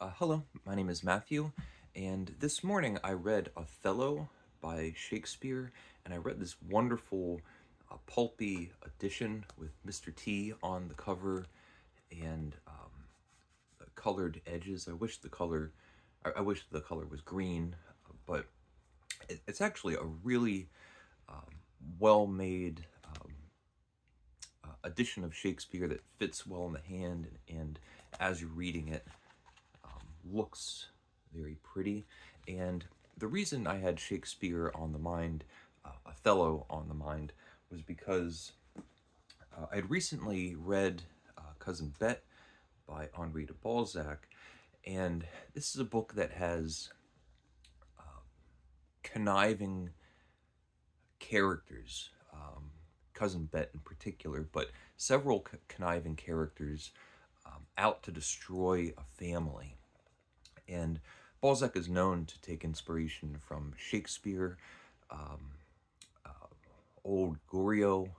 Hello, my name is Matthew, and this morning I read Othello by Shakespeare, and I read this wonderful pulpy edition with Mr. T on the cover and colored edges. I wish the color was green, but it's actually a really well-made edition of Shakespeare that fits well in the hand, and as you're reading it, looks very pretty. And the reason I had Shakespeare on the mind, Othello on the mind, was because I had recently read Cousin Bet by Henri de Balzac, and this is a book that has conniving characters, Cousin Bet in particular, but several conniving characters out to destroy a family. And Balzac is known to take inspiration from Shakespeare, um, Old Goriot,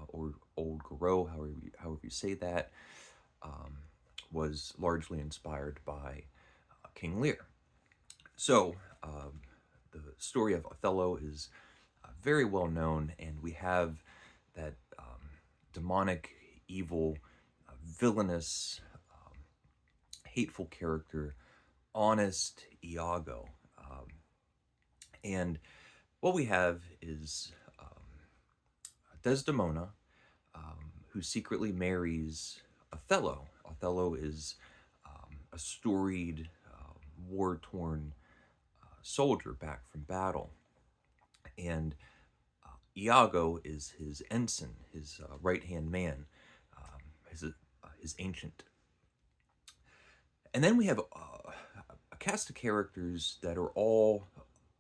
or Old Goriot, however you say that, um, was largely inspired by King Lear. So, the story of Othello is very well known, and we have that demonic, evil, villainous, hateful character, honest Iago. And what we have is Desdemona, who secretly marries Othello. Othello is a storied, war torn soldier back from battle. And Iago is his ensign, his right hand man, his ancient. And then we have a cast of characters that are all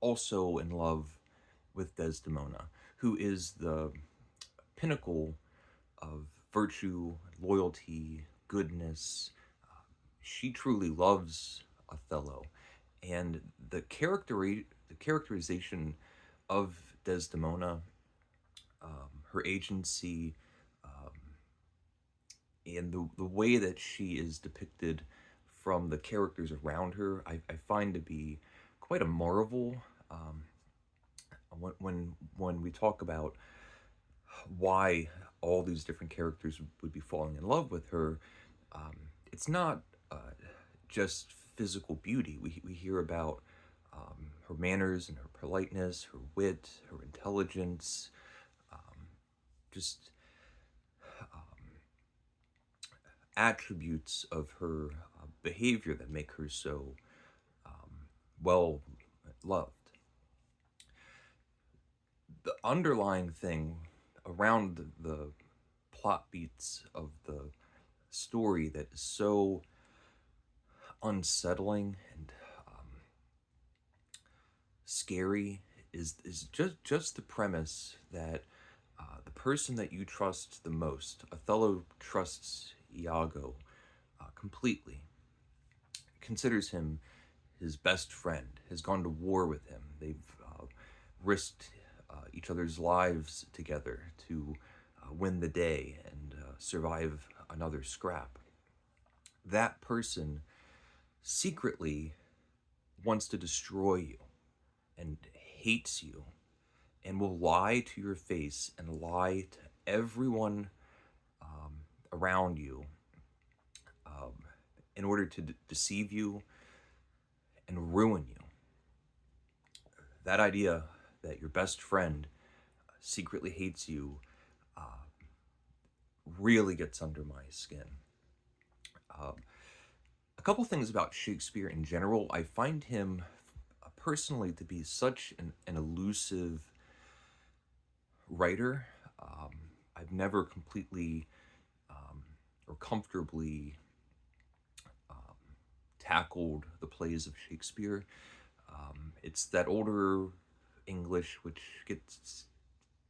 also in love with Desdemona, who is the pinnacle of virtue, loyalty, goodness. She truly loves Othello, and the characterization of Desdemona, her agency, and the way that she is depicted from the characters around her, I find to be quite a marvel. Um, when we talk about why all these different characters would be falling in love with her, um, it's not just physical beauty. We hear about her manners and her politeness, her wit, her intelligence, just attributes of her behavior that make her so well loved. The underlying thing around the plot beats of the story that is so unsettling and scary is just the premise that the person that you trust the most, Othello trusts Iago completely, considers him his best friend, has gone to war with him. They've risked each other's lives together to win the day and survive another scrap. That person secretly wants to destroy you and hates you and will lie to your face and lie to everyone around you um, in order to deceive you and ruin you. That idea that your best friend secretly hates you really gets under my skin. Um, a couple things about Shakespeare in general. I find him personally to be such an elusive writer. Um, I've never completely or comfortably tackled the plays of Shakespeare. It's that older English which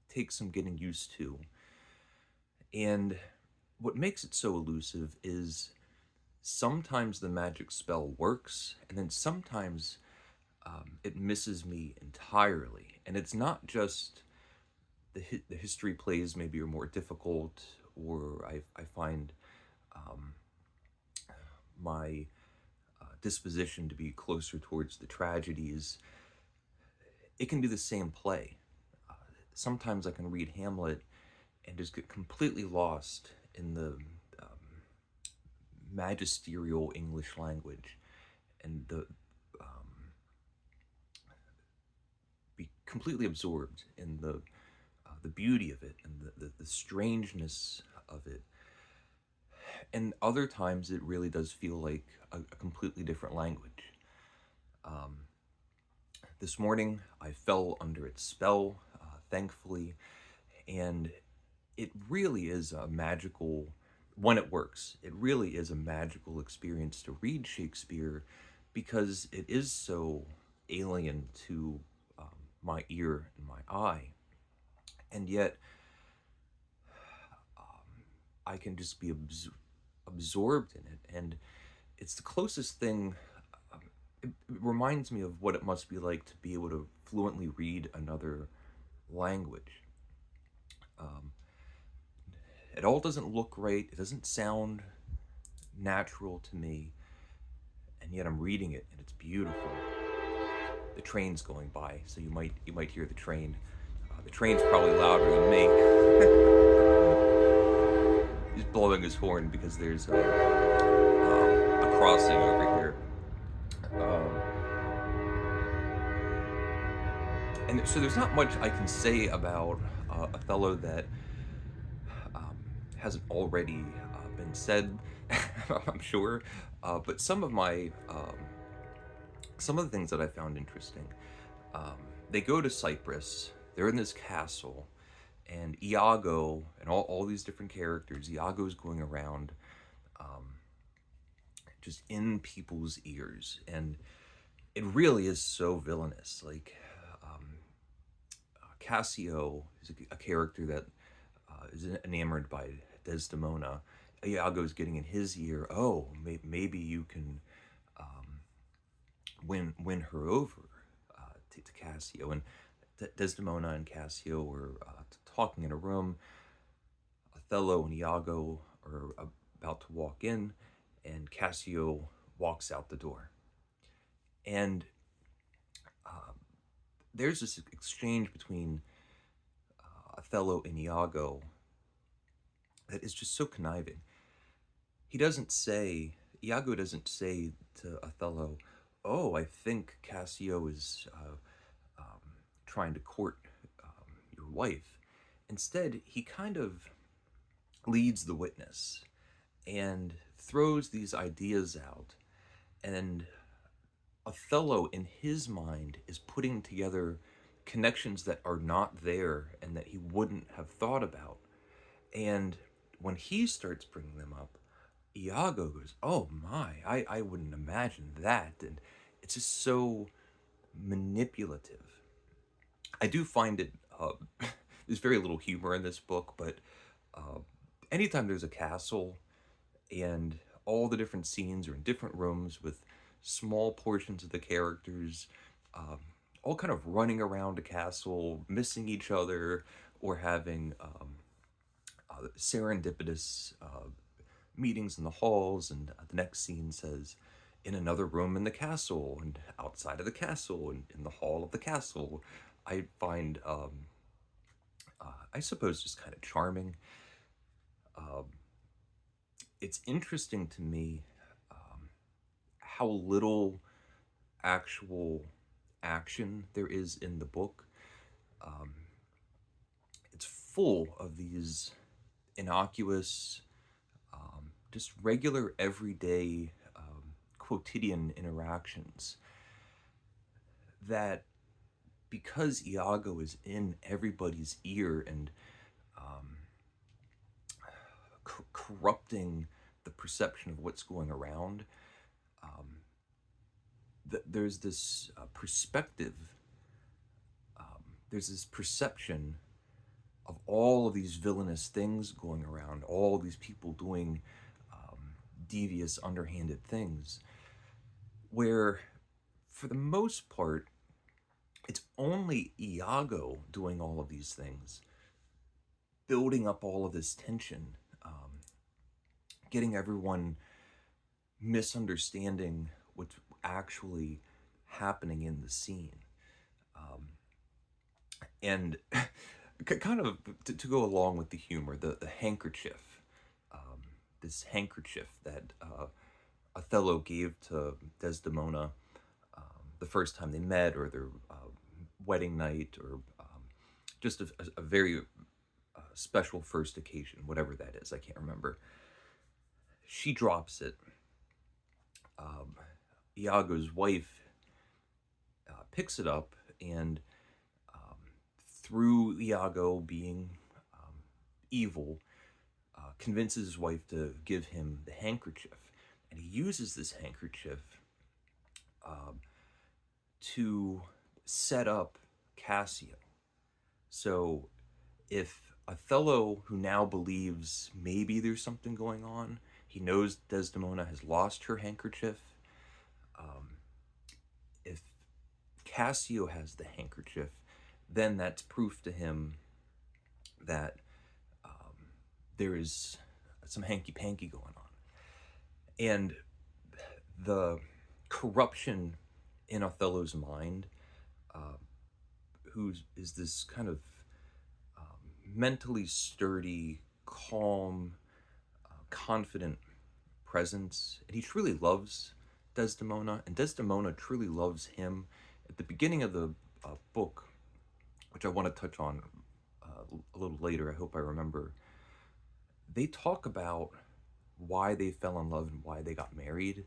takes some getting used to. And what makes it so elusive is sometimes the magic spell works, and then sometimes it misses me entirely. And it's not just the history plays maybe are more difficult, or I find my disposition to be closer towards the tragedies, it can do the same play. Uh, Sometimes I can read Hamlet and just get completely lost in the magisterial English language and be completely absorbed in the beauty of it and the strangeness of it. And other times it really does feel like a completely different language. Um, this morning I fell under its spell, thankfully, and it really is a magical, when it works, it really is a magical experience to read Shakespeare because it is so alien to my ear and my eye. And yet, I can just be absorbed in it. And it's the closest thing, it reminds me of what it must be like to be able to fluently read another language. Um, it all doesn't look right, it doesn't sound natural to me, and yet I'm reading it and it's beautiful. The train's going by, so you might hear the train. The train's probably louder than me. He's blowing his horn because there's a crossing over here. And so there's not much I can say about Othello that um, hasn't already been said, I'm sure. But some of the things that I found interesting, um, they go to Cyprus. They're in this castle, and Iago and all these different characters. Iago's going around, um, just in people's ears, and it really is so villainous. Like Cassio is a character that is enamored by Desdemona. Iago's getting in his ear. Oh, maybe you can win her over to Cassio. And Desdemona and Cassio were talking in a room. Othello and Iago are about to walk in, and Cassio walks out the door. And there's this exchange between Othello and Iago that is just so conniving. Iago doesn't say to Othello, "Oh, I think Cassio is trying to court your wife." Instead, he kind of leads the witness and throws these ideas out. And Othello, in his mind, is putting together connections that are not there and that he wouldn't have thought about. And when he starts bringing them up, Iago goes, "Oh my, I wouldn't imagine that." And it's just so manipulative. I do find it, there's very little humor in this book, but uh, anytime there's a castle and all the different scenes are in different rooms with small portions of the characters, um, all kind of running around a castle, missing each other, or having serendipitous meetings in the halls, and the next scene says, "In another room in the castle," and outside of the castle, and in the hall of the castle. I find, I suppose, just kind of charming. Um, it's interesting to me how little actual action there is in the book. Um, it's full of these innocuous, just regular, everyday, quotidian interactions that, because Iago is in everybody's ear and corrupting the perception of what's going around, there's this perspective, there's this perception of all of these villainous things going around, all these people doing devious, underhanded things, where, for the most part, it's only Iago doing all of these things, building up all of this tension, getting everyone misunderstanding what's actually happening in the scene. And kind of to go along with the humor, the handkerchief, this handkerchief that Othello gave to Desdemona the first time they met, or their wedding night, or just a very special first occasion, whatever that is, I can't remember. She drops it. Iago's wife picks it up, and through Iago being evil, convinces his wife to give him the handkerchief. And he uses this handkerchief to set up Cassio. So if Othello, who now believes maybe there's something going on, he knows Desdemona has lost her handkerchief. If Cassio has the handkerchief, then that's proof to him that there is some hanky-panky going on. And the corruption in Othello's mind, who is this kind of mentally sturdy, calm, confident presence, and he truly loves Desdemona, and Desdemona truly loves him. At the beginning of the book, which I want to touch on a little later, I hope I remember, they talk about why they fell in love and why they got married,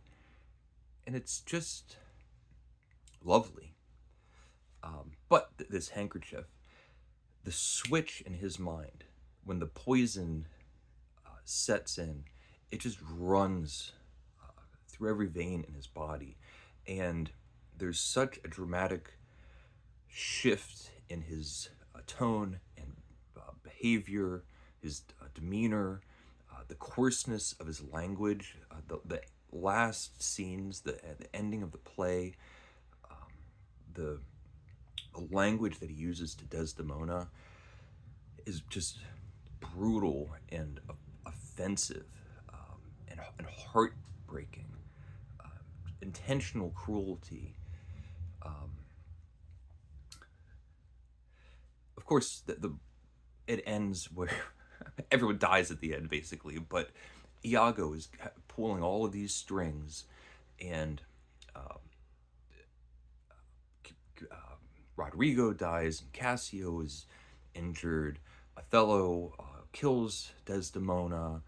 and it's just lovely. But this handkerchief, the switch in his mind, when the poison sets in, it just runs through every vein in his body. And there's such a dramatic shift in his tone and behavior, his demeanor, the coarseness of his language, the last scenes, the ending of the play, the language that he uses to Desdemona is just brutal and offensive, and heartbreaking, intentional cruelty. Of course, it ends where everyone dies at the end, basically, but Iago is pulling all of these strings, and Rodrigo dies, and Cassio is injured. Othello kills Desdemona.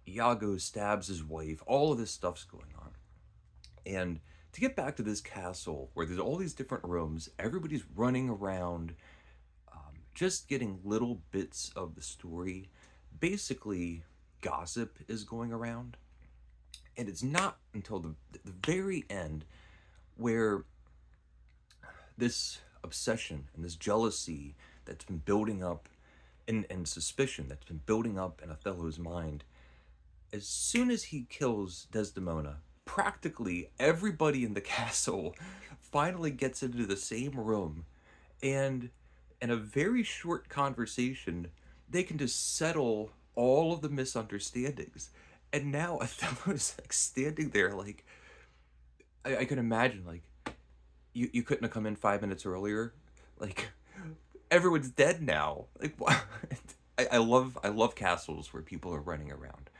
Iago stabs his wife. All of this stuff's going on. And to get back to this castle where there's all these different rooms, everybody's running around, just getting little bits of the story. Basically, gossip is going around. And it's not until the very end where this obsession and this jealousy that's been building up, and suspicion that's been building up in Othello's mind, as soon as he kills Desdemona, practically everybody in the castle finally gets into the same room, and in a very short conversation, they can just settle all of the misunderstandings. And now Othello's like standing there, like, I can imagine, like, you couldn't have come in 5 minutes earlier, like, everyone's dead now. Like, what? I love castles where people are running around.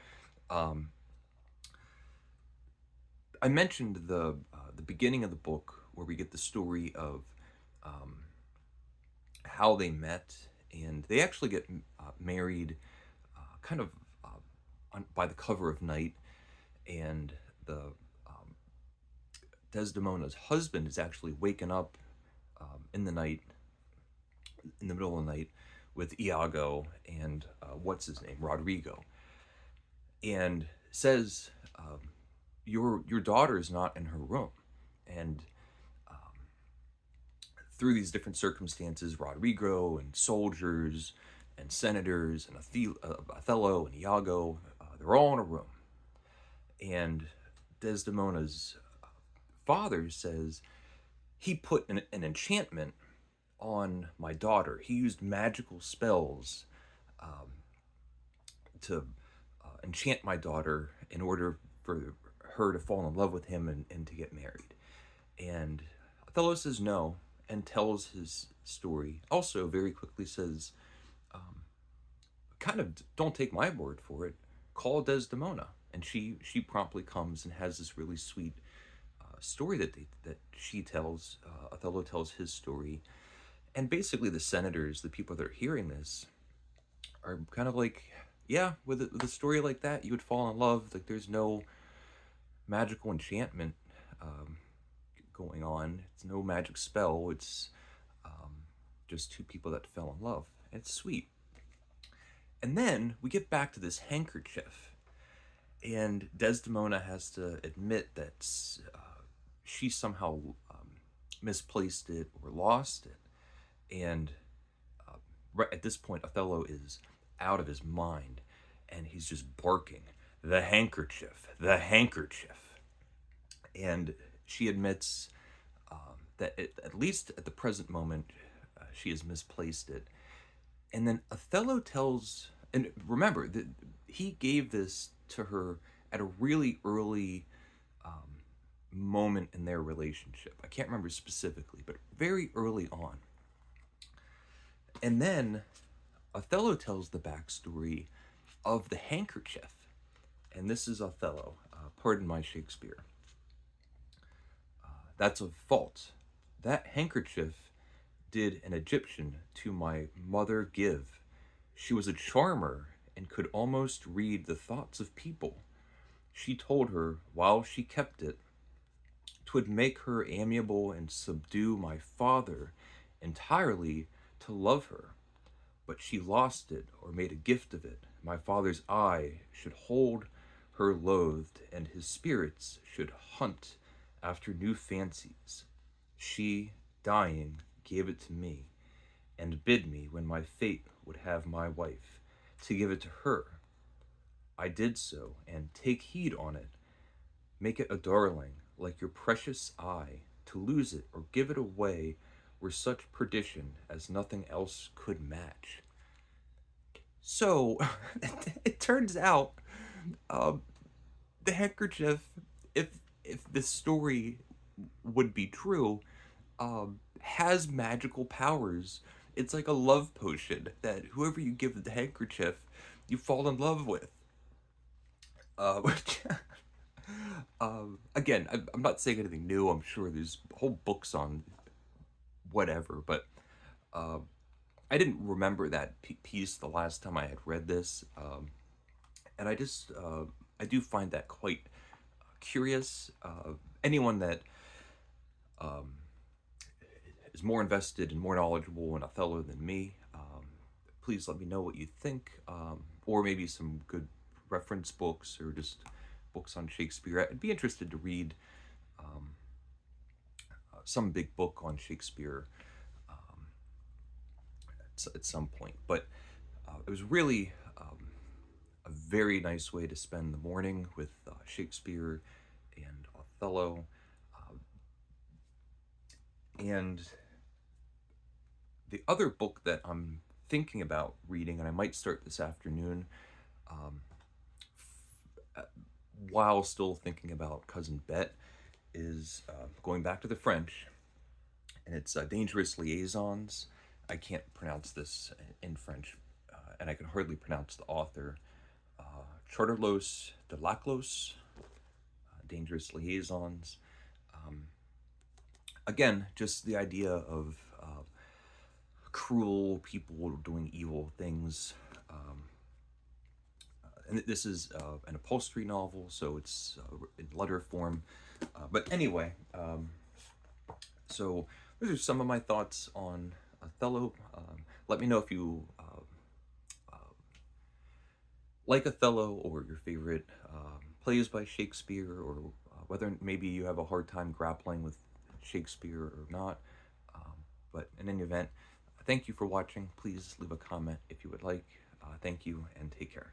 I mentioned the beginning of the book where we get the story of how they met, and they actually get married kind of by the cover of night, and the Desdemona's husband is actually waken up in the night, in the middle of the night, with Iago and what's his name, Rodrigo, and says, your daughter's not in her room. And through these different circumstances, Rodrigo and soldiers and senators and Othello and Iago, they're all in a room. And Desdemona's father says he put an enchantment on my daughter. He used magical spells to enchant my daughter in order for her to fall in love with him and to get married. And Othello says no and tells his story. Also, very quickly says, kind of, don't take my word for it. Call Desdemona, and she promptly comes and has this really sweet story that she tells. Othello tells his story, and basically the senators, the people that are hearing this, are kind of like, yeah, with a story like that, you would fall in love. Like there's no magical enchantment um, going on. It's no magic spell. It's just two people that fell in love. It's sweet. And then we get back to this handkerchief, and Desdemona has to admit that she somehow misplaced it or lost it. And right at this point, Othello is out of his mind, and he's just barking, "The handkerchief, the handkerchief." And she admits that at least at the present moment, she has misplaced it. And then Othello tells, and remember that he gave this to her at a really early moment in their relationship. I can't remember specifically, but very early on. And then Othello tells the backstory of the handkerchief. And this is Othello. Pardon my Shakespeare. That's a fault. That handkerchief did an Egyptian to my mother give. She was a charmer and could almost read the thoughts of people. She told her, while she kept it, 'twould make her amiable and subdue my father entirely to love her. But she lost it, or made a gift of it. My father's eye should hold her loathed, and his spirits should hunt after new fancies. She, dying, gave it to me, and bid me, when my fate would have my wife, to give it to her. I did so, and take heed on it. Make it a darling, like your precious eye. To lose it or give it away were such perdition as nothing else could match. So, it turns out the handkerchief, if this story would be true, has magical powers. It's like a love potion that whoever you give the handkerchief, you fall in love with. Which, again, I'm not saying anything new. I'm sure there's whole books on whatever, but I didn't remember that piece the last time I had read this, and I do find that quite curious. Anyone that is more invested and more knowledgeable in Othello than me, please let me know what you think, or maybe some good reference books or just books on Shakespeare. I'd be interested to read some big book on Shakespeare at some point. But it was really a very nice way to spend the morning with Shakespeare and Othello. And the other book that I'm thinking about reading, and I might start this afternoon, while still thinking about Cousin Bet, is going back to the French, and it's Dangerous Liaisons. I can't pronounce this in French, and I can hardly pronounce the author. Charterlos de Laclos, Dangerous Liaisons. Again, just the idea of cruel people doing evil things. And this is an upholstery novel, so it's in letter form. But anyway, so those are some of my thoughts on Othello. Let me know if you like Othello or your favorite plays by Shakespeare, or whether maybe you have a hard time grappling with Shakespeare or not. But in any event, thank you for watching. Please leave a comment if you would like. Thank you, and take care.